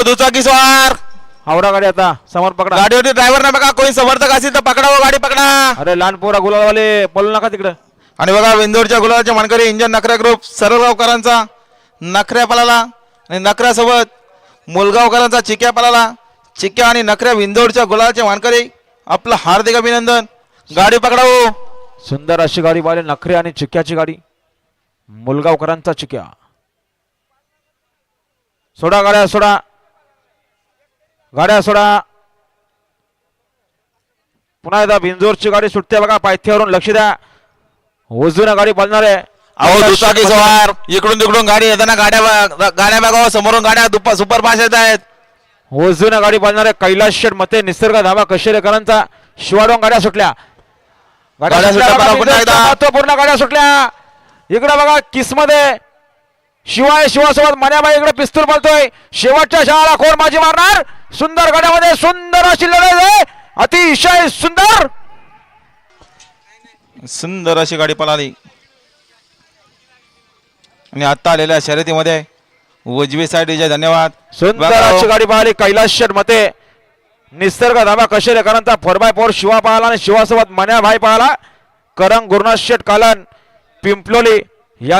दुचाकी स्वार हावडा गाडी आता समोर पकडा. गाडीवरती ड्रायव्हर ना बघा, कोणी समर्थक असेल तर पकडा, गाडी पकडा. अरे लहान पोरा गुलालवाले पळू नका तिकडं. आणि बघा विंदोरच्या गुलाबाच्या मानकरी इंजन नखऱ्या ग्रुप सरळगावकरांचा नखऱ्या पळाला आणि नखऱ्यासोबत मुलगावकरांचा चिक्या पळाला. चिक्या आणि नखऱ्या विंदोरच्या गुलाबाचे मानकरी आपलं हार्दिक अभिनंदन. गाडी पकडावो. सुंदर अशी गाडी पाहिली, नखरे आणि चिक्क्याची गाडी, मुलगावकरांचा चिक्या. सोडा गाड्या, सोडा गाड्या, सोडा. पुन्हा एकदा बिंजोरची गाडी सुटते बघा, पायथ्यावरून लक्ष द्या. उजवीनं गाडी पळणार आहे. अहो दुचाकी सवार इकडून तिकडून गाडी येताना गाड्या बघावं, समोरून गाड्या सुपर फास्ट येत आहेत. उजवीनं गाडी पळणार आहे. कैलास शेठ मते निसर्ग धाबा कशेरेकरांचा शिवाडोंग गाड्या सुटल्या. गाड्या सुटल्या बघा, पुन्हा एकदा. महत्वपूर्ण गाड्या सुटल्या. इकडे बघा किसमध्ये शिवासोबत मन्याबाई इकडे पिस्तूल पळतोय. शेवटच्या शाळा कोण माझी मारणार. सुंदर गाड्यामध्ये सुंदर अशी लढाई आहे, अतिशय सुंदर सुंदर अशी गाडी पळाली. आणि आता आलेल्या शर्यतीमध्ये उजवी साईड धन्यवाद. सुंदर अशी गाडी पाहिली. कैलास शेठ मते निसर्ग धाबा कशेरेकरांचा 4x4 शिवा पाहिला आणि शिवासोबत मन्याभाई पाहिला. करंग गुरुनाथ शेठ कालन पिंपलोली